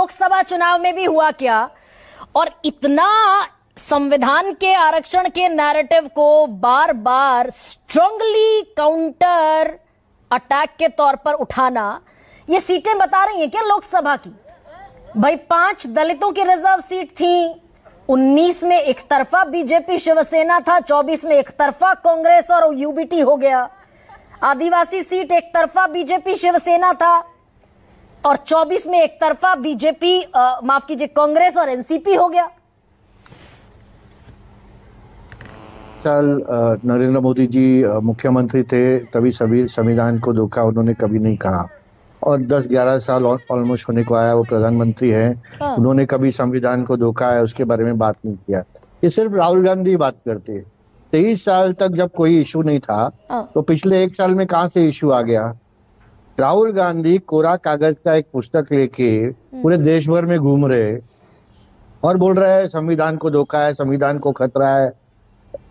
लोकसभा चुनाव में भी हुआ क्या, और इतना संविधान के आरक्षण के नैरेटिव को बार बार स्ट्रांगली काउंटर अटैक के तौर पर उठाना, ये सीटें बता रही हैं क्या लोकसभा की? भाई 5 दलितों की रिजर्व सीट थी, 19 में एक तरफा बीजेपी शिवसेना था, 24 में एक तरफा कांग्रेस और यूबीटी हो गया। आदिवासी सीट एक तरफा बीजेपी शिवसेना था और 24 में एक तरफा बीजेपी माफ कीजिए कांग्रेस और एनसीपी हो गया। साल नरेंद्र मोदी जी मुख्यमंत्री थे तभी सभी संविधान को धोखा उन्होंने कभी नहीं कहा, और 10-11 साल ऑलमोस्ट होने को आया वो प्रधानमंत्री हैं, उन्होंने कभी संविधान को धोखा है उसके बारे में बात नहीं किया। ये सिर्फ राहुल गांधी बात करते हैं। 23 साल तक जब कोई इशू नहीं था तो पिछले 1 साल में कहां से इशू आ गया? राहुल गांधी कोरा कागज का एक पुस्तक लेके पूरे देश भर में घूम रहे और बोल रहे हैं संविधान को धोखा है, संविधान को खतरा है,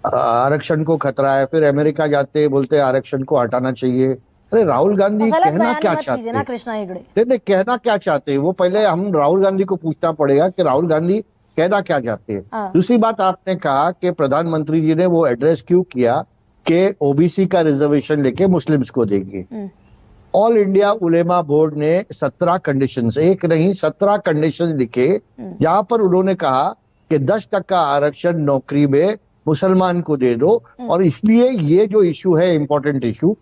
आरक्षण को खतरा है। फिर अमेरिका जाते बोलते आरक्षण को हटाना चाहिए। अरे राहुल गांधी कहना क्या चाहते हैं? कृष्णा हेगड़े नहीं, कहना क्या चाहते हैं वो पहले हम राहुल गांधी को पूछना पड़ेगा कि राहुल गांधी कहना क्या चाहते हैं। दूसरी बात, आपने कहा कि प्रधानमंत्री जी ने वो एड्रेस क्यों किया कि ओबीसी का रिजर्वेशन लेके मुस्लिम्स को देंगे। ऑल इंडिया उलेमा बोर्ड ने 17 कंडीशंस, एक नहीं 17 कंडीशंस लिखे, जहां पर उन्होंने कहा कि 10% आरक्षण नौकरी में मुसलमान को दे दो। और इसलिए ये जो इशू है इंपॉर्टेंट इशू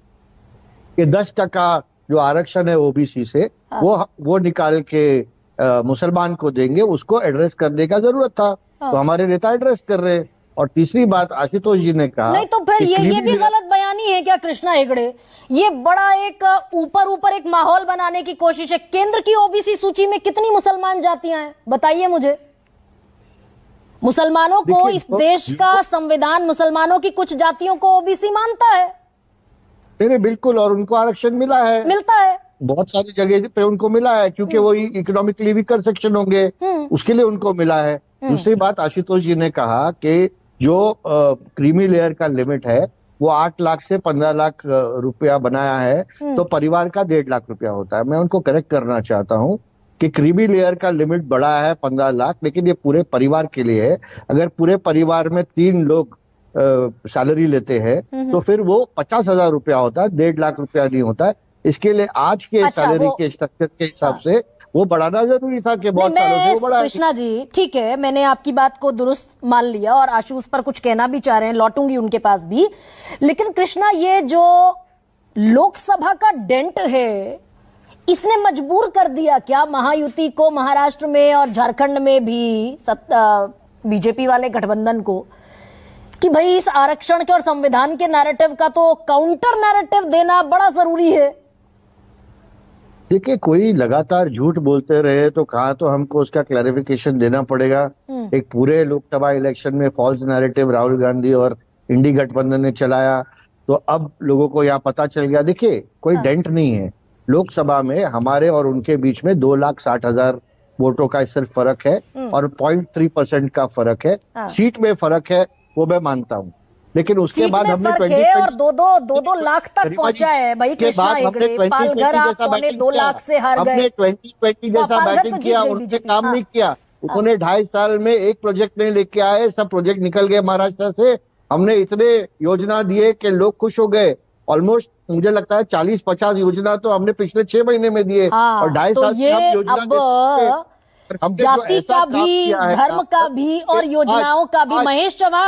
कि 10% जो आरक्षण है ओबीसी से वो निकाल के मुसलमान को देंगे, उसको एड्रेस करने का जरूरत था। तो हमारे नेता एड्रेस कर रहे। और तीसरी बात आशुतोष जी ने कहा नहीं, तो फिर ये भी गलत बयानी है क्या कृष्णा हेगड़े? ये बड़ा एक ऊपर एक माहौल बनाने की कोशिश है। केंद्र की ओबीसी सूची में कितनी मुसलमान जातियां हैं बताइए मुझे। मुसलमानों को इस देश का संविधान मुसलमानों की कुछ जातियों को ओबीसी मानता है। नहीं, बिल्कुल, और उनको आरक्षण मिला है, मिलता है, बहुत सारी जगह पे उनको मिला है क्योंकि वो इकोनॉमिकली वीकर सेक्शन होंगे, उसके लिए उनको मिला है। दूसरी बात, आशुतोष जी ने कहा कि जो क्रीमी लेयर का लिमिट है वो 8 लाख से 15 लाख रुपया बनाया है, तो परिवार का 1.5 लाख रुपया होता है। मैं उनको करेक्ट करना चाहता हूँ कि क्रीमी लेयर का लिमिट बढ़ा है 15 लाख, लेकिन ये पूरे परिवार के लिए है। अगर पूरे परिवार में 3 लोग सैलरी लेते हैं तो फिर वो 50,000 रुपया होता है, 1.5 लाख रुपया नहीं होता है। इसके लिए आज के सैलरी के स्ट्रक्चर के हिसाब से वो बढ़ाना जरूरी था कि बहुत सालों से वो बढ़ा। कृष्णा जी ठीक है, मैंने आपकी बात को दुरुस्त मान लिया और आशु उस पर कुछ कहना भी चाह रहे हैं, लौटूंगी उनके पास भी। लेकिन कृष्णा, ये जो लोकसभा का डेंट है इसने मजबूर कर दिया क्या महायुति को, महाराष्ट्र में और झारखंड में भी बीजेपी वाले गठबंधन को, कि भाई इस आरक्षण के और संविधान के नैरेटिव का तो काउंटर नैरेटिव देना बड़ा जरूरी है? देखिए, कोई लगातार झूठ बोलते रहे तो कहा तो हमको उसका क्लैरिफिकेशन देना पड़ेगा। एक पूरे लोकसभा इलेक्शन में फॉल्स नैरेटिव राहुल गांधी और इंडी गठबंधन ने चलाया, तो अब लोगों को यहाँ पता चल गया। देखिए, कोई डेंट नहीं है लोकसभा में, हमारे और उनके बीच में 2,60,000 वोटों का सिर्फ फर्क है और 0.3% का फर्क है। सीट में फर्क है वो मैं मानता हूँ, लेकिन उसके बाद हमने 2 लाख तक पहुंचा है भाई कृष्णा हेगड़े। पालघर आप 2 लाख से हार गए। हमने 2020 जैसा बैटिंग किया, उन्होंने काम नहीं किया। उन्होंने 2.5 साल में एक प्रोजेक्ट नहीं लेके आए, सब प्रोजेक्ट निकल गए महाराष्ट्र से। हमने इतने योजना दिए कि लोग खुश हो गए। ऑलमोस्ट मुझे लगता है 40-50 योजना तो हमने पिछले 6 महीने में दिए। और 2.5 साल से हम योजना जाति का भी, धर्म का भी और योजनाओं का भी। महेश चौहान